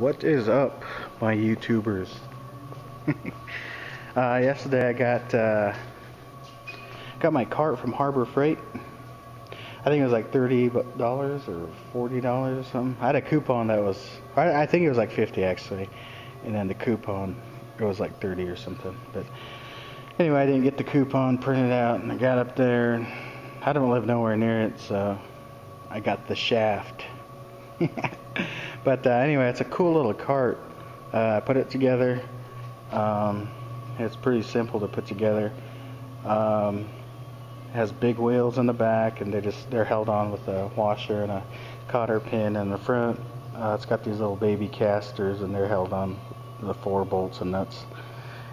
What is up, my YouTubers? Yesterday I got my cart from Harbor Freight. I think it was like $30 or $40 or something. I had a coupon that was, I think it was like 50 actually, and then the coupon it was like 30 or something. But anyway, I didn't get the coupon printed out, and I got up there, and I don't live nowhere near it, so I got the shaft. But anyway, it's a cool little cart. I put it together. It's pretty simple to put together. It has big wheels in the back, and they're held on with a washer and a cotter pin in the front. It's got these little baby casters, and they're held on the 4 bolts and nuts.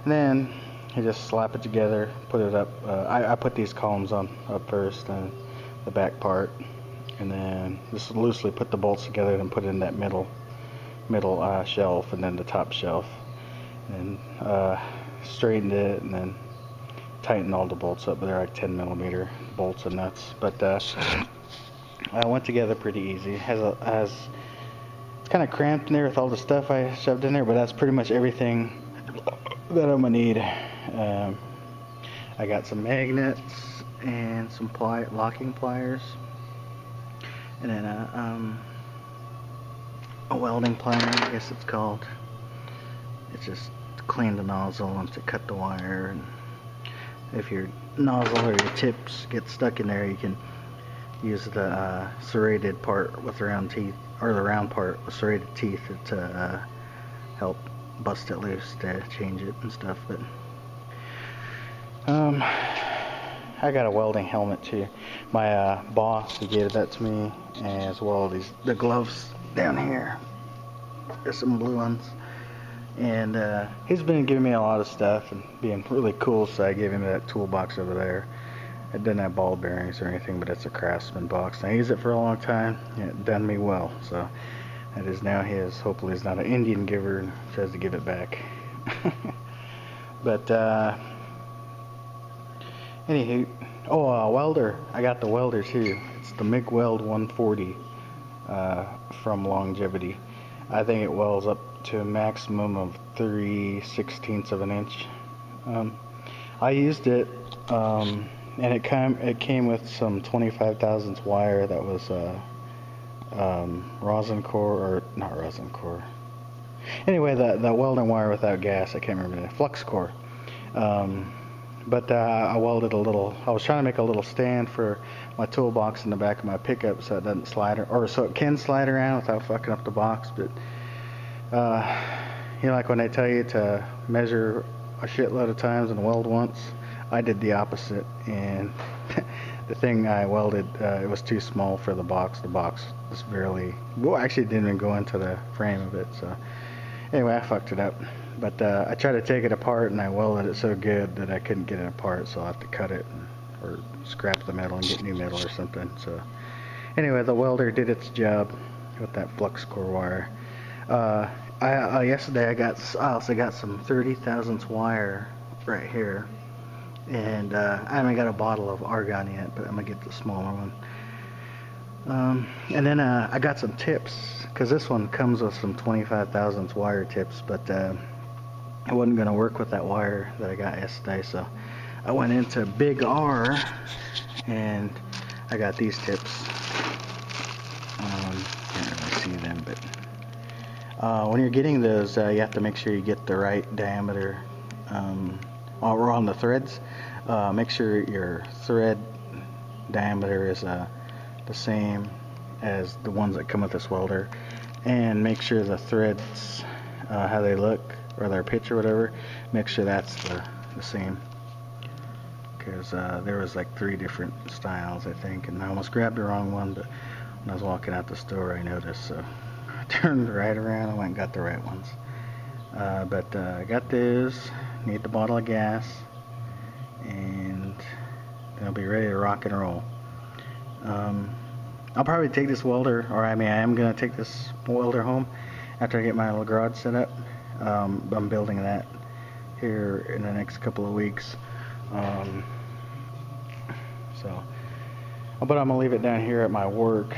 And then you just slap it together, put it up. I put these columns on up first, and the back part, and then just loosely put the bolts together and put it in that middle shelf, and then the top shelf, and straightened it, and then tightened all the bolts up. They're like 10mm bolts and nuts, but went together pretty easy. It's kind of cramped in there with all the stuff I shoved in there, but that's pretty much everything that I'm gonna need. I got some magnets and some locking pliers, and then a welding plier, I guess it's called. It's just to clean the nozzle and to cut the wire. And if your nozzle or your tips get stuck in there, you can use the serrated part with round teeth, or the round part with serrated teeth to help bust it loose to change it and stuff. But I got a welding helmet too. My boss, he gave that to me, as well as the gloves down here. There's some blue ones, and he's been giving me a lot of stuff and being really cool, so I gave him that toolbox over there. It doesn't have ball bearings or anything, but it's a Craftsman box. I used it for a long time, and it done me well, so that is now his. Hopefully he's not an Indian giver and tries to give it back. But anywho, welder. I got the welder too. It's the MigWeld 140 from Longevity. I think it welds up to a maximum of 3/16 of an inch. I used it, and it came with some 25 thousandths wire that was rosin core, or not rosin core. Anyway, the welding wire without gas. I can't remember the flux core. But I welded a little. I was trying to make a little stand for my toolbox in the back of my pickup, so it doesn't slide, or so it can slide around without fucking up the box. But you know, like when they tell you to measure a shitload of times and weld once, I did the opposite, and the thing I welded, it was too small for the box. The box was barely, well, actually didn't even go into the frame of it. So anyway, I fucked it up. But I tried to take it apart, and I welded it so good that I couldn't get it apart, so I'll have to cut it or scrap the metal and get new metal or something. So anyway, the welder did its job with that flux core wire. Yesterday I also got some 30 thousandths wire right here, and I haven't got a bottle of argon yet, but I'm gonna get the smaller one. And then I got some tips, because this one comes with some 25 thousandths wire tips, but it wasn't going to work with that wire that I got yesterday, so I went into Big R, and I got these tips. Can't really see them, but when you're getting those, you have to make sure you get the right diameter. Or on the threads, make sure your thread diameter is the same as the ones that come with this welder, and make sure the threads, how they look, or their pitch or whatever, make sure that's the same, because there was like 3 different styles, I think, and I almost grabbed the wrong one, but when I was walking out the store I noticed, so I turned right around and went and got the right ones. But I got this. Need the bottle of gas, and I'll be ready to rock and roll. I'll probably take this welder, or I am going to take this welder home after I get my little garage set up. I'm building that here in the next couple of weeks. But I'm going to leave it down here at my work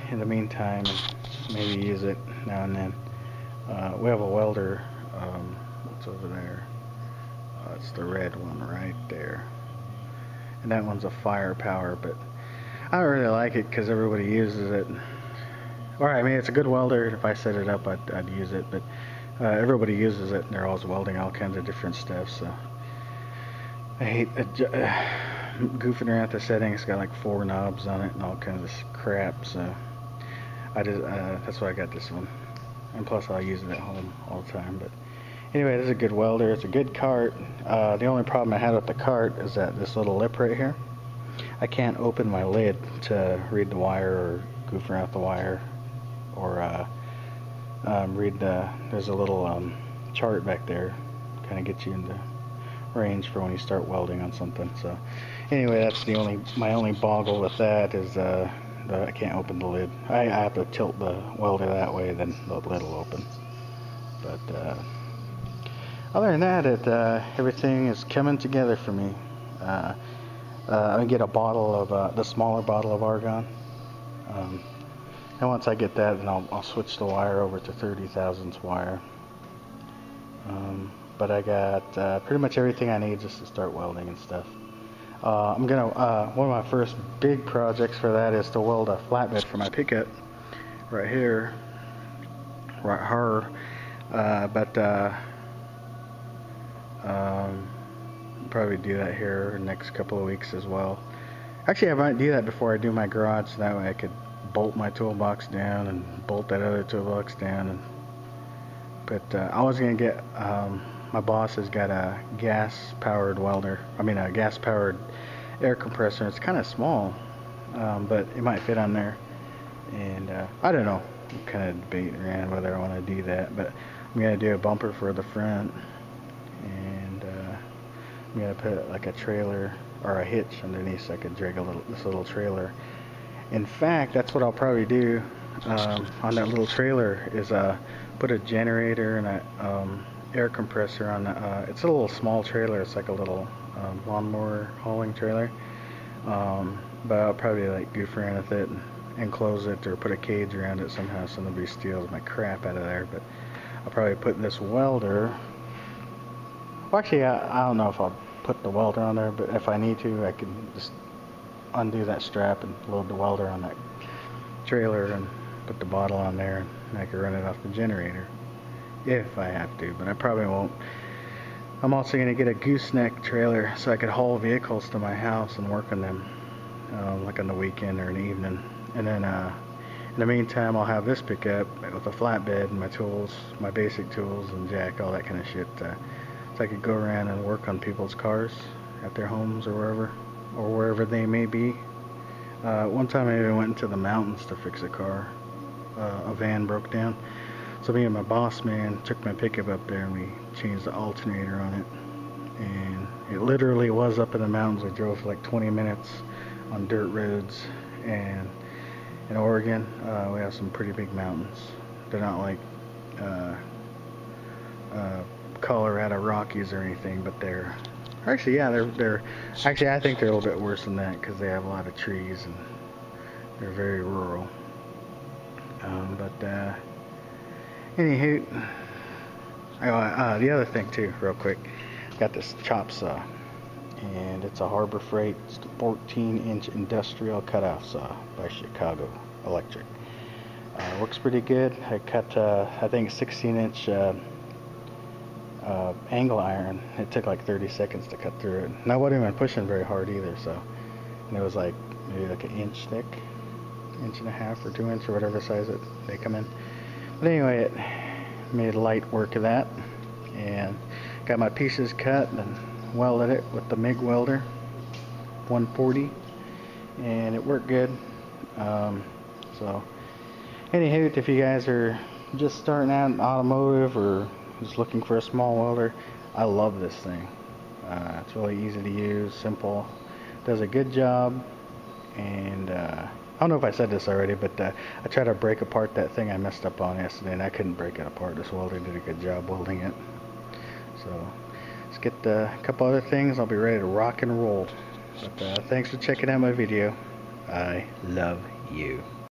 in the meantime, and maybe use it now and then. We have a welder. What's over there? It's the red one right there. And that one's a firepower, but I don't really like it because everybody uses it. Or I mean, it's a good welder. If I set it up, I'd use it, but everybody uses it, and they're always welding all kinds of different stuff. So I hate goofing around with the settings. It's got like 4 knobs on it and all kinds of crap. So I just that's why I got this one. And plus, I'll use it at home all the time. But anyway, this is a good welder. It's a good cart. The only problem I had with the cart is that this little lip right here, I can't open my lid to read the wire or goof around with the wire, or read there's a little chart back there, kind of gets you into range for when you start welding on something. So anyway, that's my only boggle with that is I can't open the lid. I have to tilt the welder that way, then the lid will open. But other than that, everything is coming together for me. I'm gonna get a bottle of the smaller bottle of argon. And once I get that, then I'll switch the wire over to 30 thousandths wire. But I got pretty much everything I need just to start welding and stuff. I'm gonna one of my first big projects for that is to weld a flatbed for my pickup right here, right here. Probably do that here in the next couple of weeks as well. Actually, I might do that before I do my garage, so that way I could bolt my toolbox down and bolt that other toolbox down. But I was gonna get my boss has got a gas-powered welder. I mean, a gas-powered air compressor. It's kind of small, but it might fit on there. And I don't know. I'm kind of debating around whether I want to do that. But I'm gonna do a bumper for the front, and I'm gonna put like a trailer or a hitch underneath so I could drag this little trailer. In fact, that's what I'll probably do on that little trailer is put a generator and a air compressor on the, it's a little small trailer. It's like a little lawnmower hauling trailer. But I'll probably like goof around with it and enclose it or put a cage around it somehow so nobody steals my crap out of there. But I'll probably put this welder. Well, actually, I don't know if I'll put the welder on there, but if I need to, I can just undo that strap and load the welder on that trailer and put the bottle on there, and I can run it off the generator if I have to, but I probably won't. I'm also going to get a gooseneck trailer so I could haul vehicles to my house and work on them like on the weekend or an evening. And then in the meantime, I'll have this pickup with a flatbed and my tools, my basic tools and jack, all that kind of shit, so I could go around and work on people's cars at their homes or wherever they may be. One time I even went into the mountains to fix a car. A van broke down. So me and my boss man took my pickup up there and we changed the alternator on it. And it literally was up in the mountains. We drove for like 20 minutes on dirt roads. And in Oregon, we have some pretty big mountains. They're not like Colorado Rockies or anything, but they're actually, yeah, they're actually, I think they're a little bit worse than that because they have a lot of trees and they're very rural. Anywho, the other thing too, real quick, got this chop saw, and it's a Harbor Freight 14-inch industrial cutoff saw by Chicago Electric. Works pretty good. I cut, I think, 16-inch angle iron. It took like 30 seconds to cut through it. And I wasn't even pushing very hard either, so. And it was like maybe like an inch thick, inch and a half or 2 inch or whatever size they come in. But anyway, it made light work of that, and got my pieces cut and welded it with the MigWelder 140, and it worked good. So anywho, if you guys are just starting out in automotive or just looking for a small welder, I love this thing. It's really easy to use, simple, does a good job, and I don't know if I said this already, but I tried to break apart that thing I messed up on yesterday, and I couldn't break it apart. This welder did a good job welding it. So let's get a couple other things. I'll be ready to rock and roll. But thanks for checking out my video. I love you.